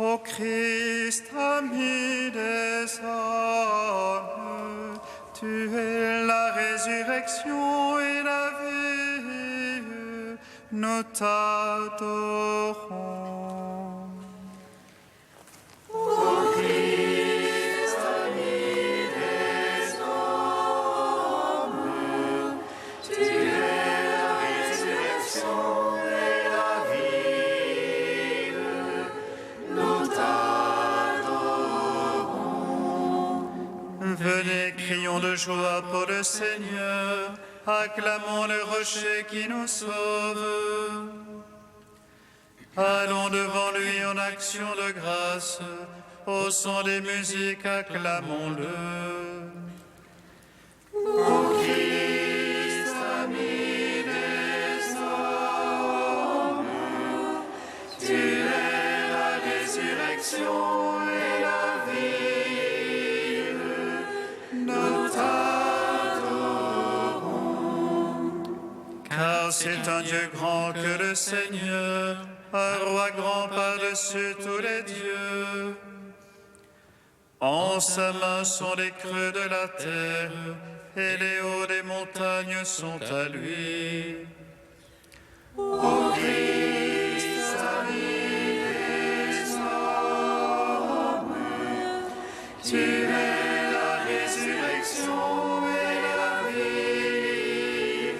Ô Christ, ami des hommes, tu es la résurrection et la vie, nous t'adorons. Ô Christ, ami des hommes, tu es la résurrection et la vie, nous t'adorons. Venez, crions de joie pour le Seigneur, acclamons le rocher qui nous sauve. Allons devant lui en action de grâce, au son des musiques, acclamons-le. Ô Christ, ami des hommes, tu es la résurrection et la vie, nous t'adorons. Car c'est un Dieu grand que le Seigneur, un roi grand par-dessus tous les dieux. En sa main sont les creux de la terre, et les hauts des montagnes sont à lui. Ô Christ, ami des hommes, tu es la résurrection et la vie,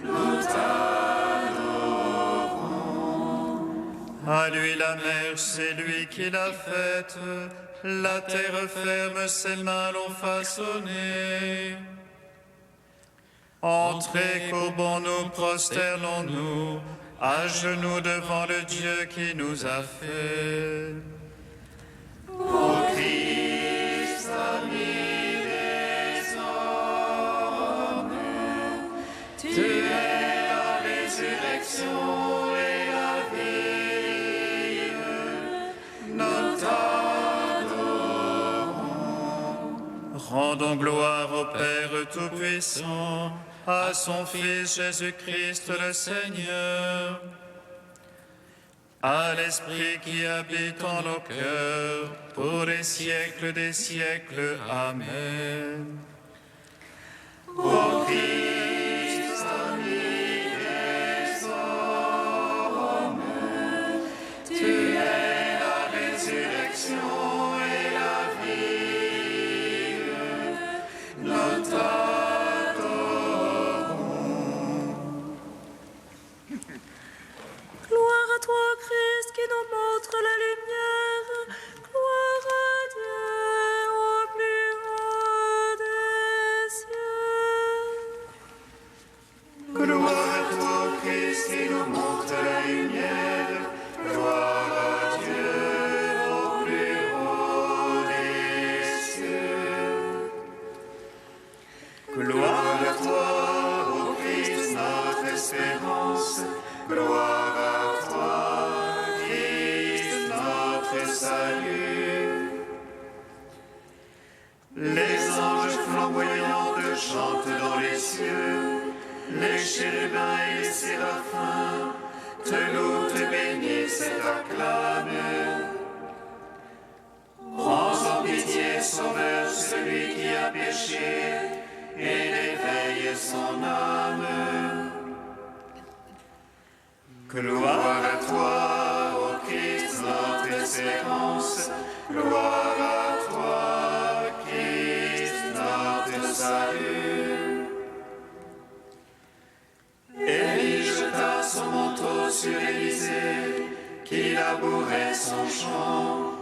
nous t'adorons. À lui la mer, c'est lui qui l'a faite, la terre ferme, ses mains l'ont façonnée. Entrez, courbons-nous, prosternons-nous, à genoux devant le Dieu qui nous a fait. Ô Christ, ami des hommes, tu es la résurrection et la vie, nous t'adorons. Rendons gloire au Père Tout-Puissant, à son Fils Jésus-Christ le Seigneur, à l'Esprit qui habite en nos cœurs, pour les siècles des siècles. Amen. Ô Christ, ami des hommes, tu es la résurrection et la vie, nous t'adorons. Gloire à toi, Christ, qui nous montre la lumière. Gloire à Dieu au plus haut des cieux. Gloire à toi, Christ, qui nous montre la lumière. Gloire à Dieu au plus haut des cieux. Gloire à toi, ô Christ, notre espérance. Gloire à toi, Christ, notre salut. Les anges flamboyants te chantent dans les cieux. Les chérubins et les séraphins te louent, te bénissent et t'acclament. Prends en pitié, Sauveur, celui qui a péché, et réveille son âme. Gloire à toi, ô Christ, notre espérance. Gloire à toi, Christ, notre salut. Élie jeta son manteau sur Élisée, qui labourait son champ.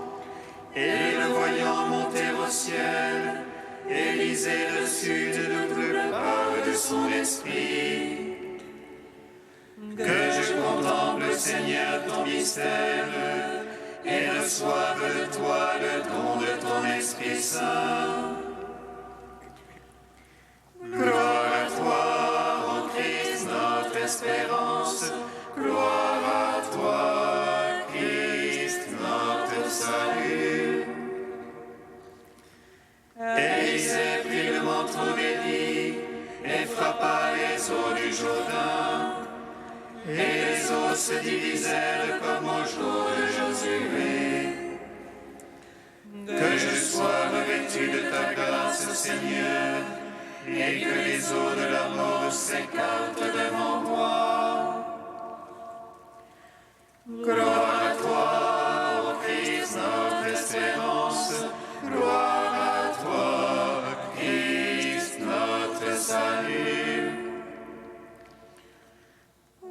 Et le voyant monter au ciel, Élisée reçut de toute part de son esprit. Que je contemple, Seigneur, ton mystère, et reçoive de toi le don de ton Esprit Saint. Gloire à toi, ô Christ, notre espérance. Gloire à toi, Christ, notre salut. Élisée prit le manteau d'Élie et frappa les eaux du Jourdain. et les eaux se divisèrent comme au jour de Josué. Que je sois revêtu de ta grâce, Seigneur, et que les eaux de la mort s'écartent devant moi. Gloire à toi, ô Christ, notre espérance. Gloire à toi, Christ, notre salut.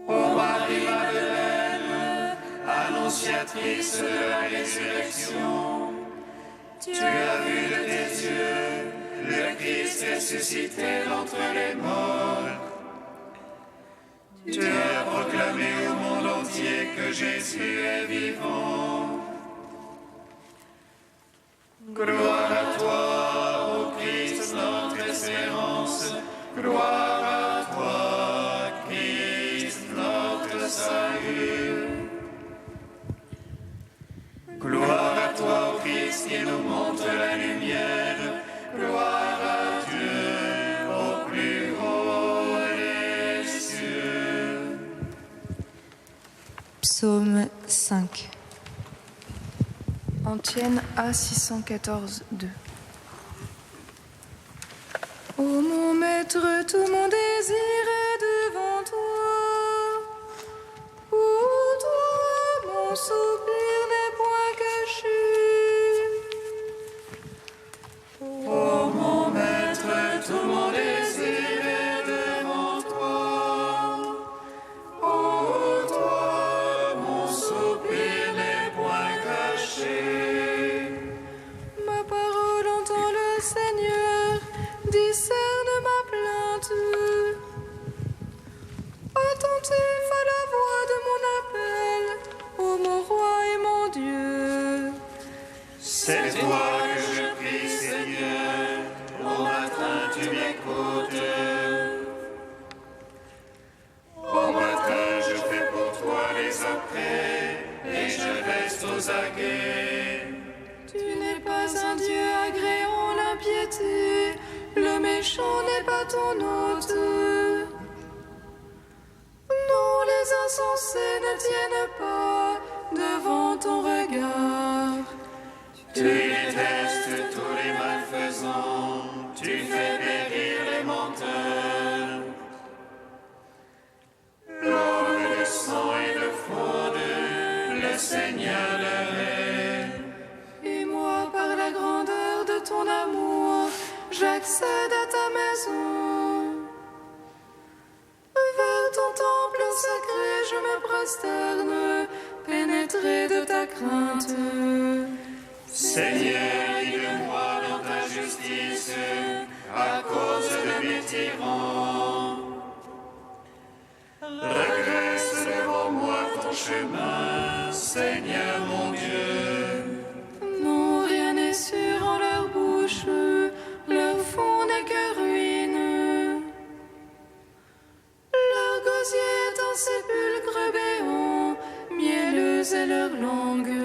Ô Marie-Madeleine, annonciatrice de la résurrection, tu as vu de tes yeux le Christ ressuscité d'entre les morts. Tu as proclamé au monde entier que Jésus est vivant. Gloire à toi, ô Christ, notre espérance. Gloire à toi, Christ, notre salut. Gloire à toi, ô Christ, qui nous montre la lumière. Gloire à Dieu au plus haut des cieux. Psaume 5. Antienne A 614, 2. Ô mon maître, tout mon désir est devant toi. Ô toi, mon soupir n'est point caché. Ô mon maître, tout mon désir est devant toi. Ô toi, mon soupir n'est point caché. Ma parole entend le Seigneur, discerne ma plainte. Attentif à la voix de mon appel, ô mon roi et mon Dieu. C'est toi que je prie, Seigneur, au matin tu m'écoutes. Au matin je fais pour toi les apprêts, et je reste aux aguets. Tu n'es pas un Dieu agréant l'impiété, le méchant n'est pas ton hôte. Non, les insensés ne tiennent pas devant ton regard. Tu détestes tous les malfaisants, tu fais périr les menteurs. L'homme de sang et de fraude, le Seigneur le hait. Et moi, par la grandeur de ton amour, j'accède à ta maison. Vers ton temple sacré, je me prosterne, pénétré de ta crainte. Seigneur, guide-moi dans ta justice, à cause de mes tyrans. Redresse devant moi ton chemin, Seigneur mon Dieu. Non, rien n'est sûr en leur bouche, leur fond n'est que ruine. Leur gosier est un sépulcre béant, mielleuse est leur langue.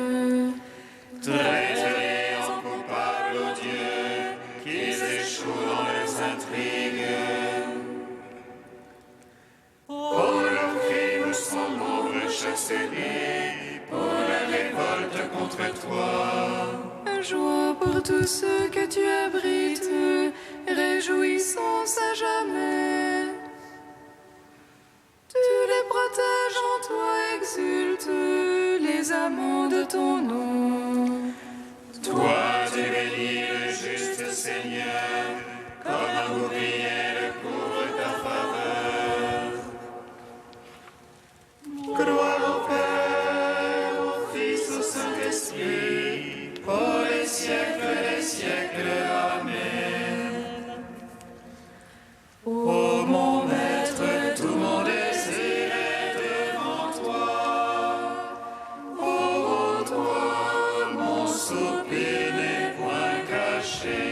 Traite-les en coupables, ô Dieu, qu'ils échouent dans leurs intrigues. Pour leurs crimes sont nombreux, chassez-les, pour la révolte contre toi. Joie pour tous ceux que tu abrites, réjouissance à jamais. Tu les protèges en toi, exultent les amants de ton nom. Toi, tu bénis le juste Seigneur, comme un bouclier couvre ta faveur. Gloire au Père, au Fils, au Saint-Esprit, pour les siècles des siècles. Amen. Ô mon Maître, tout mon désir est devant toi. Ô toi, mon soupir n'est point caché.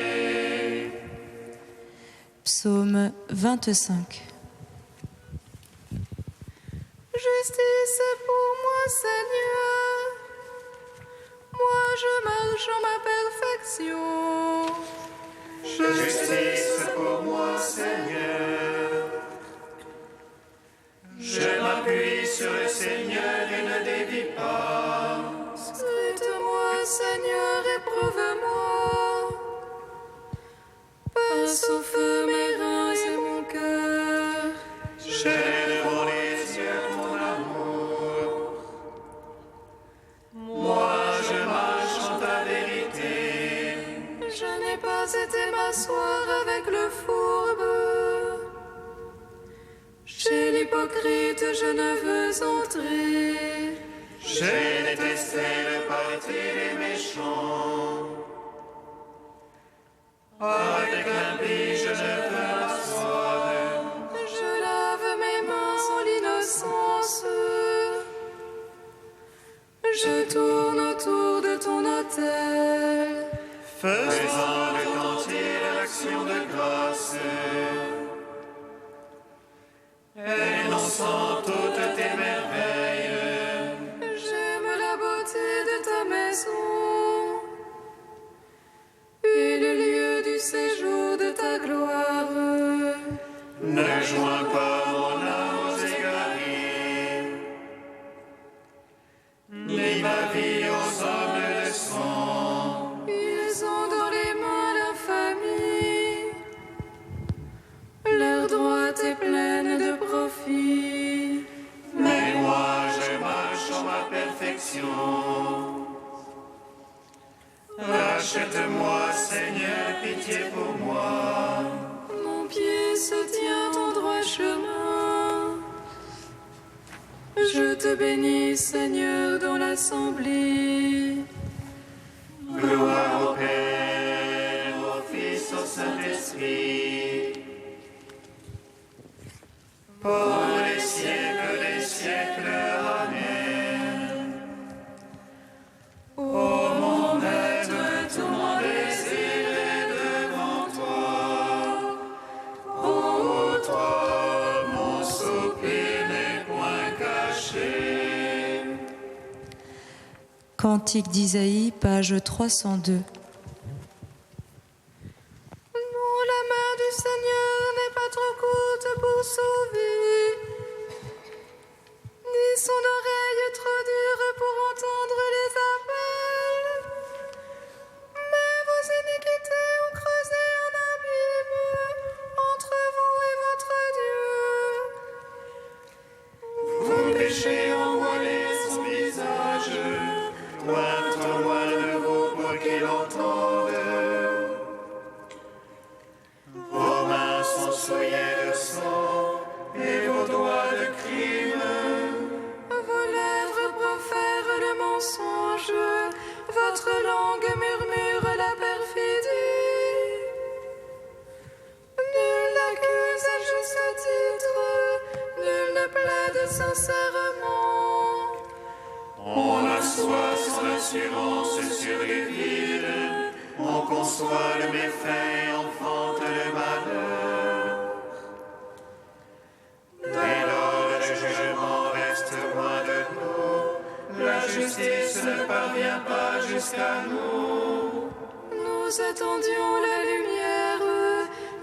Psaume 25. Justice est pour moi, Seigneur. Moi, je marche en ma perfection. Justice pour moi, Seigneur. Je m'appuie hypocrite, je ne veux entrer. J'ai détesté le parti des méchants. Avec l'impie, je ne veux m'asseoir. Je lave mes mains en l'innocence. Je tourne autour de ton autel. Faisant le cantique de l'action de grâce. Énonçant toutes tes merveilles. J'aime la beauté de ta maison et le lieu du séjour de ta gloire. Ne joins pas mon âme aux égarés, ni ma vie aux hommes de sang. Ils ont dans les mains l'infamie, leur droite est pleine de profit. Mais moi je marche en ma perfection. Rachète-moi, Seigneur, pitié pour moi. Mon pied se tient en droit chemin. Je te bénis, Seigneur, dans l'assemblée. Gloire au Père, au Fils, au Saint-Esprit. Pour les siècles des siècles. Amen. Ô mon Maître, tout mon désir est devant toi. Ô toi, mon soupir n'est point caché. Cantique d'Isaïe, page 302. Non, la main du Seigneur n'est pas trop courte pour sauver, ni son oreille trop dure pour entendre les appels. Mais vos iniquités ont creusé un abîme entre vous et votre Dieu. Vos péchés ont voilé son visage. Loin, trop loin de vous pour qu'il entende. Vos mains sont souillées de sang et vos doigts de crime. Vos lèvres profèrent le mensonge, votre langue murmure la perfidie. Nul n'accuse à juste titre, nul ne plaide sincèrement. On assoit son assurance sur les villes. On conçoit le méfait et enfante le malheur. Dès lors, le jugement reste loin de nous. La justice ne parvient pas jusqu'à nous. Nous attendions la lumière,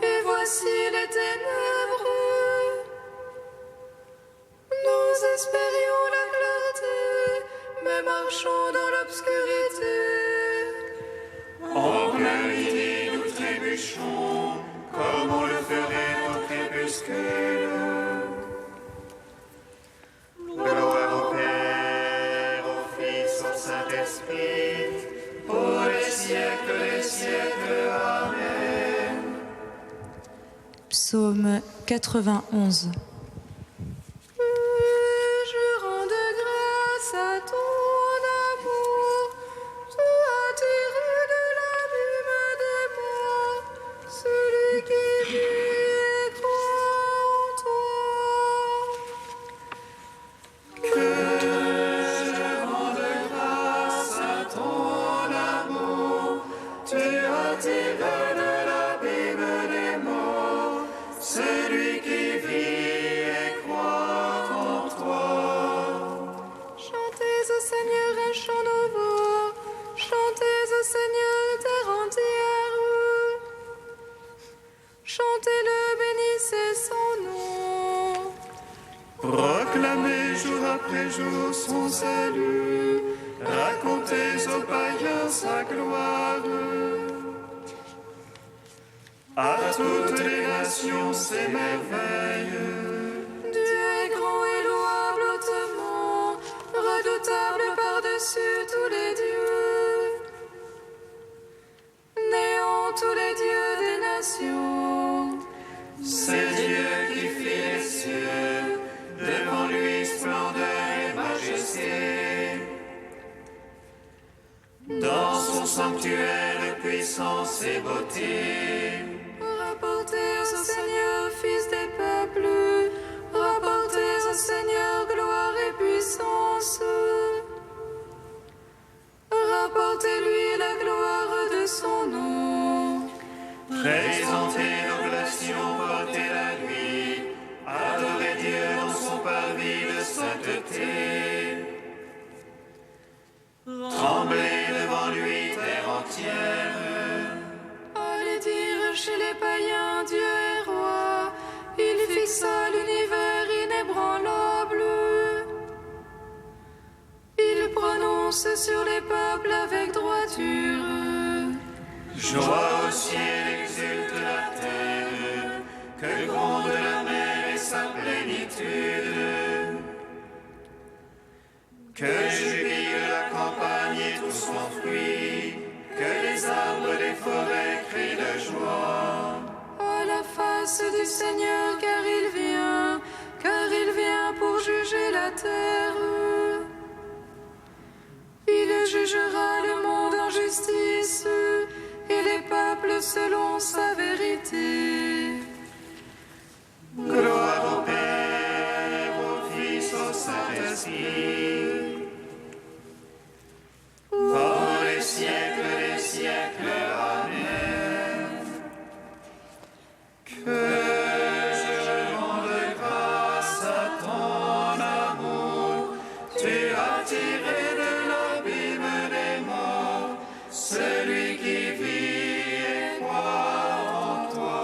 et voici les ténèbres. Nous espérions la clarté, mais marchons dans l'obscurité. En plein midi, nous trébuchons, comme on le ferait au crépuscule. Gloire au Père, au Fils, au Saint-Esprit, pour les siècles des siècles. Amen. Psaume 91. Je rends de grâce à ton amour, tu as tiré de l'abîme des morts, celui qui vit et croit en toi. Que je rende grâce à ton amour, tu as tiré de l'abîme des morts, celui qui vit et croit en toi. Chantez au Seigneur un chant nouveau, chantez au Seigneur terre entière. Chantez-le, bénissez son nom. Proclamez jour après jour son salut, racontez aux païens sa gloire. À toutes les nations ses merveilles. Dieu est grand et louable hautement, redoutable par-dessus tous les dieux. Néant tous les dieux des nations. C'est Dieu qui fit les cieux, puissance et beauté. Rapportez au Seigneur, Fils des peuples, rapportez au Seigneur gloire et puissance. Rapportez-lui la gloire de son nom. Présentez l'oblation, portez-la lui. Adorez Dieu dans son parvis de sainteté. Tremblez devant lui, terre entière. Allez dire chez les païens, Dieu est roi. Il fixa l'univers inébranlable. Il prononce sur les peuples avec droiture. Joie au ciel, exulte la terre, que gronde la mer et sa plénitude. Que jubile la campagne et tout son fruit, que les arbres des forêts crient de joie. À la face du Seigneur, car il vient pour juger la terre. Il jugera le monde en justice et les peuples selon sa vérité. Gloire au Père, au Fils, au Saint-Esprit. Pour les siècles des siècles, Amen. Que je rende grâce à ton amour, tu as tiré de l'abîme des morts celui qui vit et croit en toi.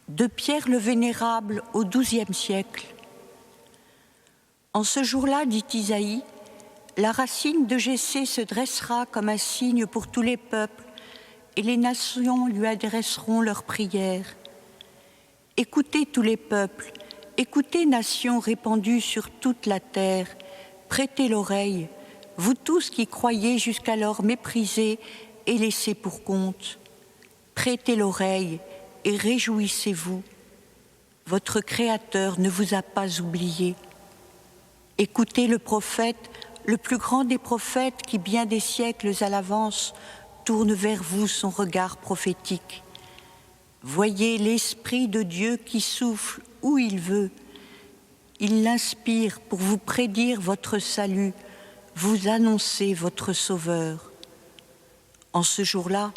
De Pierre le Vénérable au XIIe siècle. En ce jour-là, dit Isaïe, la racine de Jessé se dressera comme un signe pour tous les peuples, et les nations lui adresseront leurs prières. Écoutez tous les peuples, écoutez nations répandues sur toute la terre, prêtez l'oreille, vous tous qui croyez jusqu'alors méprisés et laissés pour compte. Prêtez l'oreille et réjouissez-vous. Votre Créateur ne vous a pas oublié. Écoutez le prophète, le plus grand des prophètes qui, bien des siècles à l'avance, tourne vers vous son regard prophétique. Voyez l'Esprit de Dieu qui souffle où il veut. Il l'inspire pour vous prédire votre salut, vous annoncer votre Sauveur. En ce jour-là,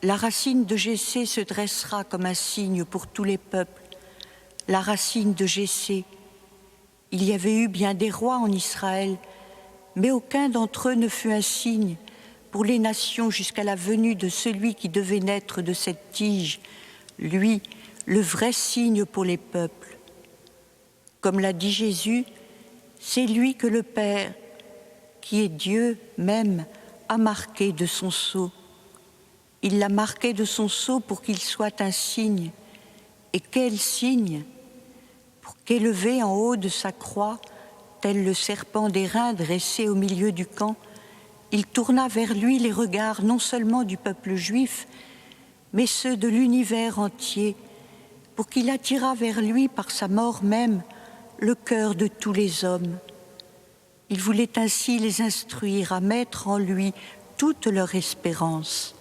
la racine de Jessé se dressera comme un signe pour tous les peuples. La racine de Jessé. Il y avait eu bien des rois en Israël, mais aucun d'entre eux ne fut un signe pour les nations jusqu'à la venue de celui qui devait naître de cette tige, lui, le vrai signe pour les peuples. Comme l'a dit Jésus, c'est lui que le Père, qui est Dieu même, a marqué de son sceau. Il l'a marqué de son sceau pour qu'il soit un signe. Et quel signe? Pour qu'élevé en haut de sa croix, tel le serpent d'airain dressé au milieu du camp, il tourna vers lui les regards non seulement du peuple juif, mais ceux de l'univers entier, pour qu'il attirât vers lui par sa mort même le cœur de tous les hommes. Il voulait ainsi les instruire à mettre en lui toute leur espérance.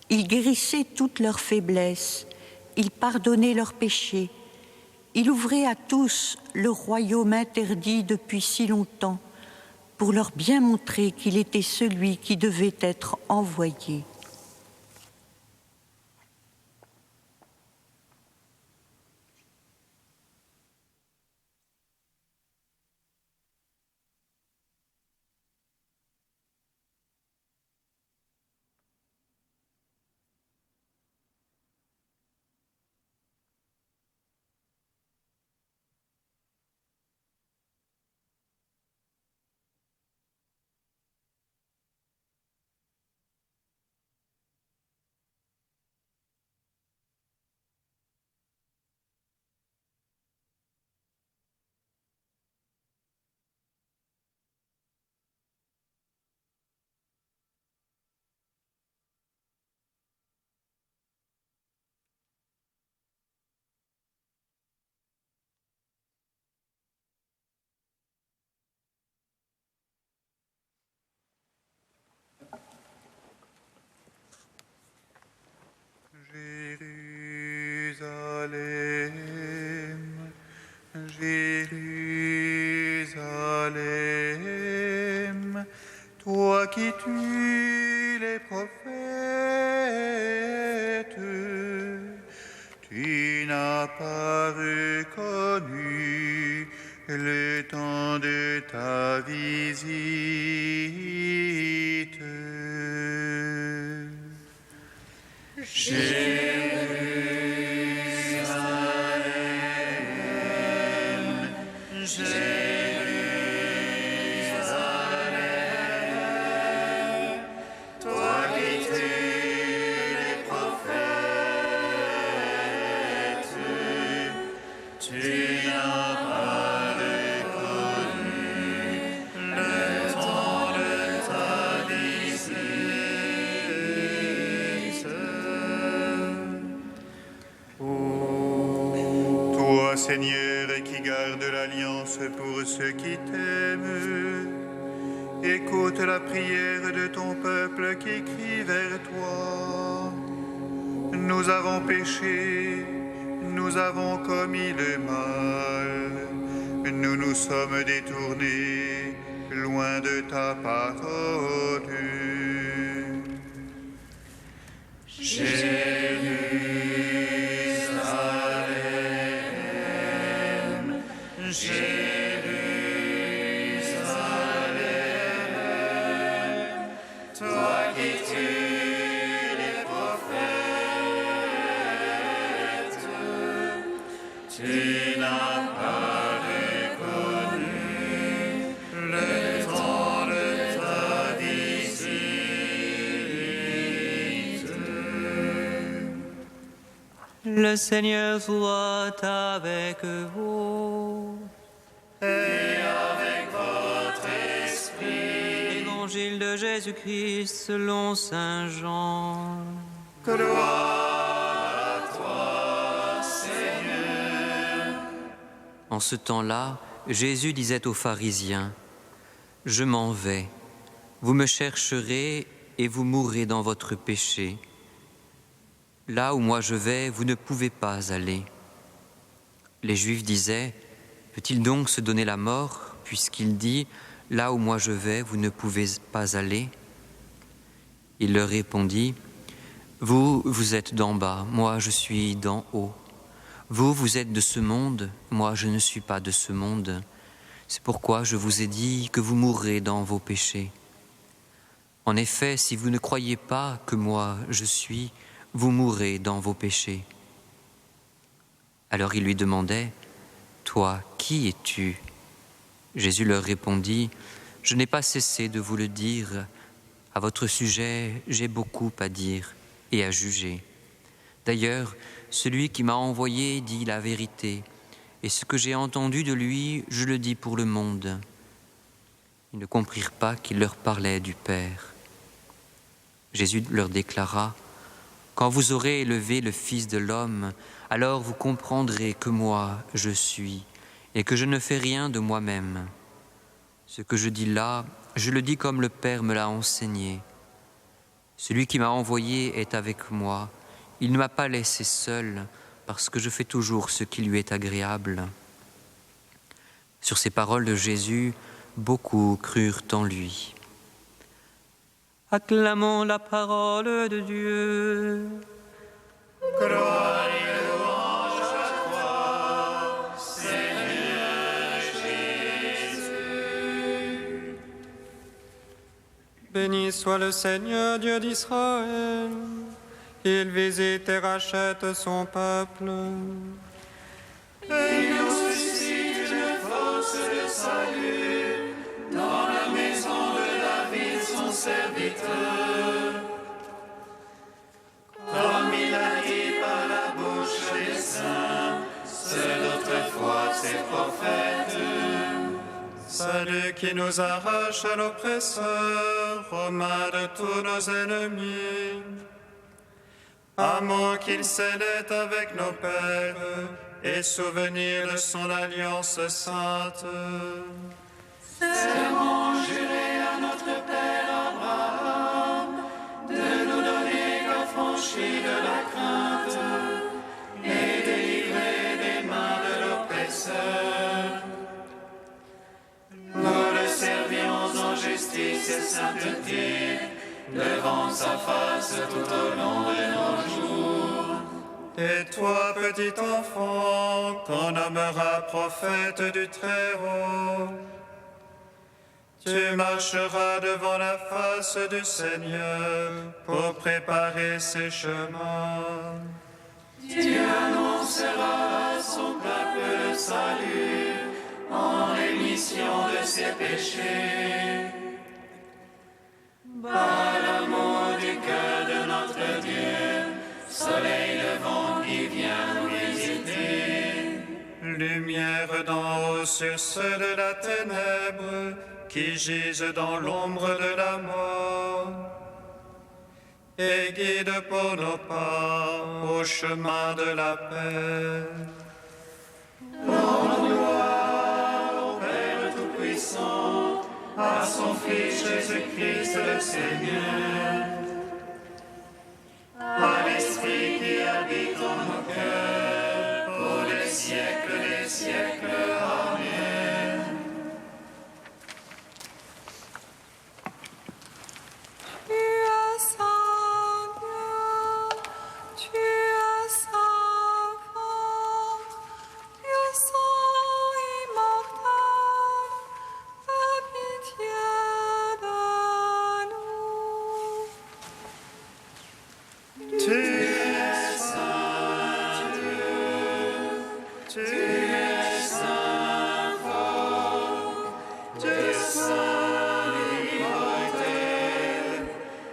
Il guérissait toutes leurs faiblesses, il pardonnait leurs péchés, il ouvrait à tous le royaume interdit depuis si longtemps, pour leur bien montrer qu'il était celui qui devait être envoyé. qui tues les prophètes, tu n'as pas reconnu le temps de ta visite. Jérusalem, Jérusalem, toi qui tues les prophètes, tu n'as pas reconnu le temps de ta visite. Toi, Seigneur, qui gardes l'alliance pour ceux qui t'aiment, écoute la prière de ton peuple qui crie vers toi. Nous avons péché, nous avons commis le mal, nous nous sommes détournés loin de ta parole. Jérusalem, Jérusalem, toi qui tues les prophètes, tu n'as pas reconnu le temps de ta visite. Le Seigneur soit avec vous. Et avec votre esprit. Évangile de Jésus-Christ selon saint Jean. Gloire à toi, Seigneur. En ce temps-là, Jésus disait aux pharisiens, « Je m'en vais, vous me chercherez et vous mourrez dans votre péché. Là où moi je vais, vous ne pouvez pas aller. » Les Juifs disaient, « Peut-il donc se donner la mort, puisqu'il dit, « Là où moi je vais, vous ne pouvez pas aller ?» Il leur répondit, « Vous, vous êtes d'en bas, moi je suis d'en haut. Vous, vous êtes de ce monde, moi je ne suis pas de ce monde. C'est pourquoi je vous ai dit que vous mourrez dans vos péchés. En effet, si vous ne croyez pas que moi je suis, vous mourrez dans vos péchés. » Alors ils lui demandaient, « Toi, qui es-tu » Jésus leur répondit, « Je n'ai pas cessé de vous le dire. À votre sujet, j'ai beaucoup à dire et à juger. D'ailleurs, celui qui m'a envoyé dit la vérité, et ce que j'ai entendu de lui, je le dis pour le monde. » Ils ne comprirent pas qu'il leur parlait du Père. Jésus leur déclara, « Quand vous aurez élevé le Fils de l'homme, alors vous comprendrez que moi, je suis, et que je ne fais rien de moi-même. Ce que je dis là, je le dis comme le Père me l'a enseigné. Celui qui m'a envoyé est avec moi. Il ne m'a pas laissé seul, parce que je fais toujours ce qui lui est agréable. » Sur ces paroles de Jésus, beaucoup crurent en lui. Acclamons la parole de Dieu. Gloire et louange à toi, Seigneur Jésus. Béni soit le Seigneur Dieu d'Israël. Il visite et rachète son peuple. Et il nous suscite une force de salut dans la maison de David, son serviteur. Comme il a dit par la bouche des saints, ceux d'autrefois ses prophètes. Salut qui nous arrache à l'oppresseur, aux mains de tous nos ennemis. Amour qu'il scellait avec nos pères, et souvenir de son alliance sainte. Serment juré à notre Père Abraham, de nous donner l'affranchi de la crainte, et délivrer des mains de l'oppresseur. Nous le servions en justice et sainteté, devant sa face tout au long de nos jours. Et toi, petit enfant, qu'on nommera prophète du Très-Haut, tu marcheras devant la face du Seigneur pour préparer ses chemins. Tu annonceras à son peuple le salut en rémission de ses péchés. Par l'amour du cœur de notre Dieu, soleil levant qui vient nous visiter. Lumière d'en haut sur ceux de la ténèbre qui gisent dans l'ombre de la mort. Et guide pour nos pas au chemin de la paix. Pour gloire au Père Tout-Puissant, à son Fils Jésus-Christ le Seigneur, à l'Esprit qui habite en nos cœurs, pour les siècles des siècles. Amen. Tu es saint Dieu, tu es saint fort, tu es saint immortel, aie pitié de nous. Tu es saint Dieu, tu es saint fort, tu es saint immortel,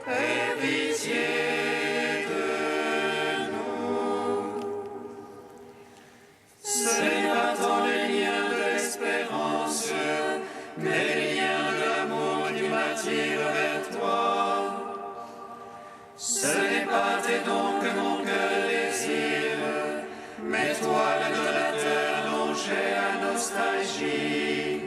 aie pitié de nous. Ce n'est pas tant les liens de l'espérance, mais les liens de l'amour qui m'attirent vers toi. Ce n'est pas tes dons que mon cœur désire, mais toi le donateur dont j'ai la nostalgie.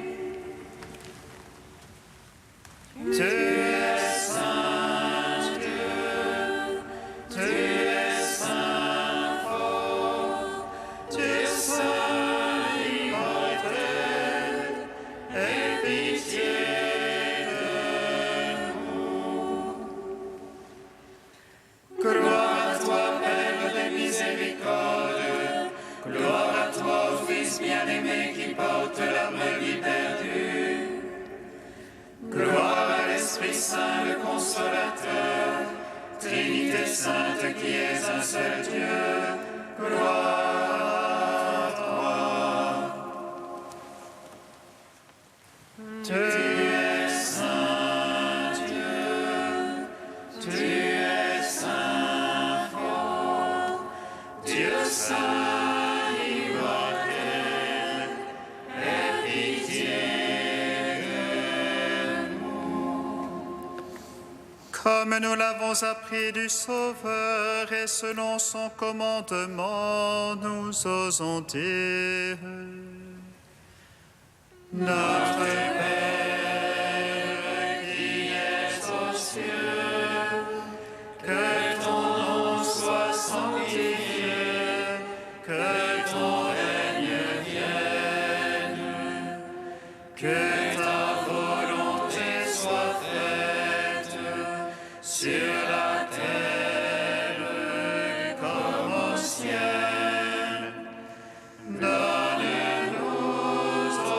Tu es saint Dieu, tu es saint fort, tu es saint immortel, aie pitié de nous. Gloire à toi, Père des miséricordes, gloire à toi, ô Fils bien-aimé qui porte la brebis perdue. Gloire à l'Esprit Saint, le Consolateur, Trinité Sainte qui est un seul Dieu. Gloire à toi. Tu es saint Dieu, tu es saint fort, Dieu saint immortel, aie pitié de nous. Comme nous l'avons appris du Sauveur et selon son commandement, nous osons dire: Notre Père qui es aux cieux, que ton nom soit sanctifié, que ton règne vienne, que ta volonté soit faite sur la terre comme au ciel. Donne-nous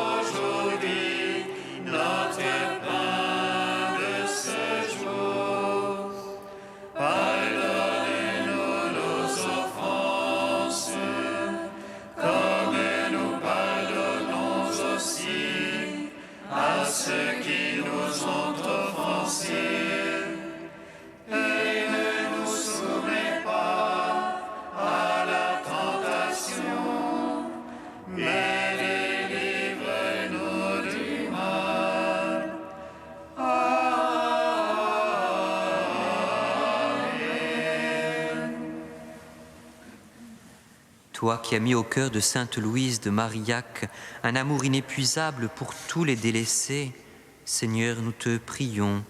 aujourd'hui notre pain de ce jour. Pardonne-nous nos offenses, comme nous pardonnons aussi à ceux qui nous ont offensés. Et ne nous soumets pas à la tentation, mais délivre-nous du mal. Amen. Toi qui as mis au cœur de Sainte Louise de Marillac un amour inépuisable pour tous les délaissés, Seigneur, nous te prions.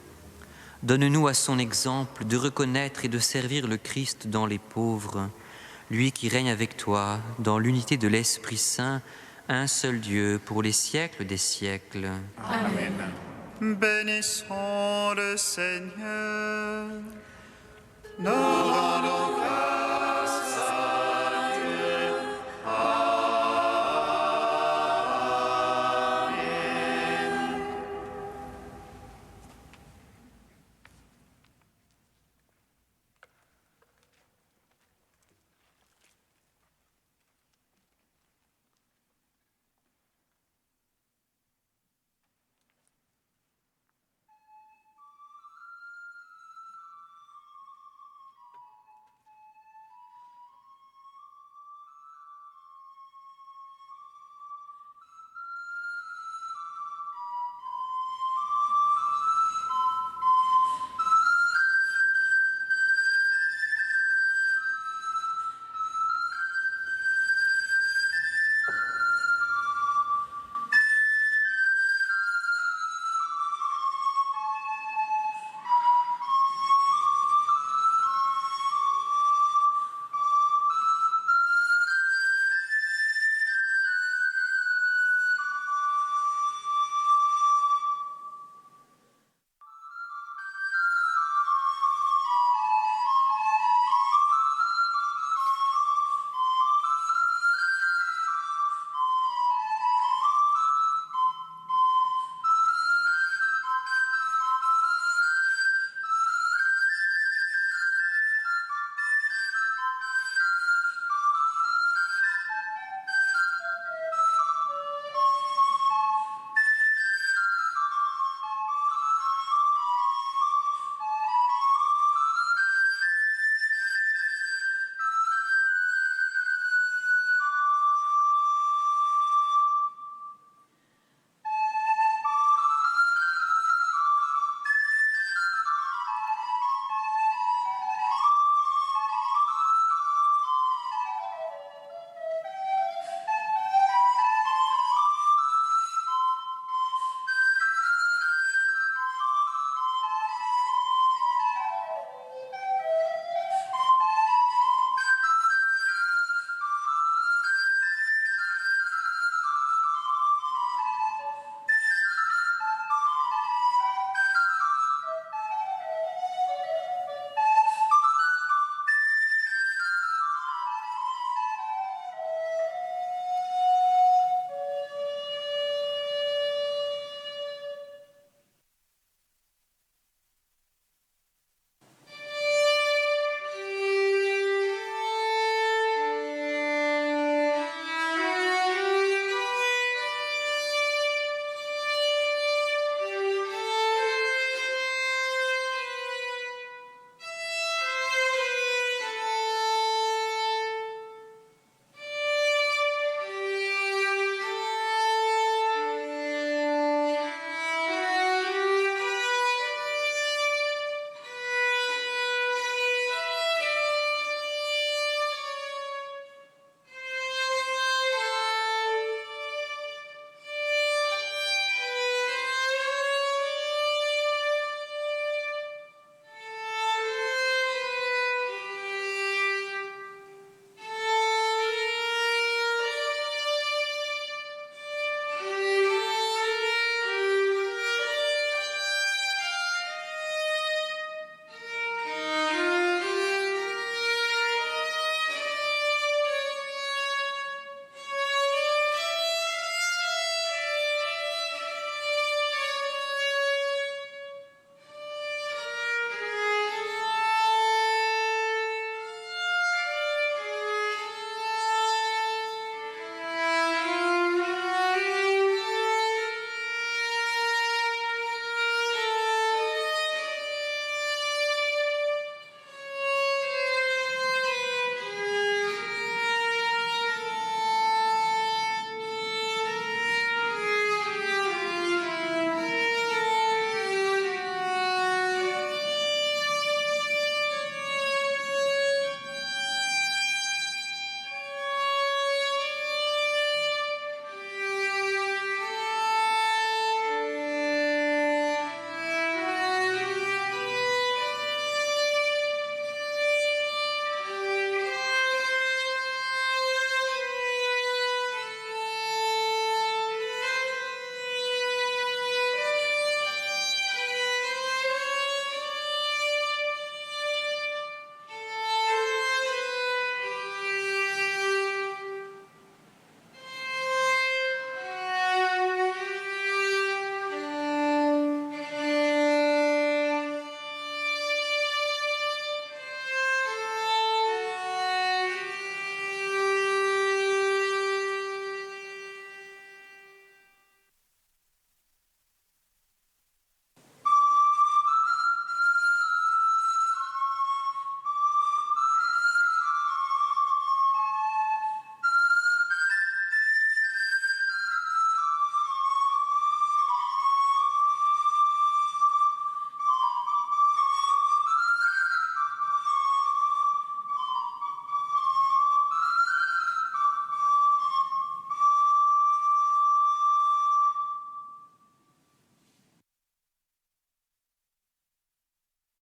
Donne-nous à son exemple de reconnaître et de servir le Christ dans les pauvres, lui qui règne avec toi dans l'unité de l'Esprit Saint, un seul Dieu pour les siècles des siècles. Amen. Bénissons le Seigneur. Nous rendons grâce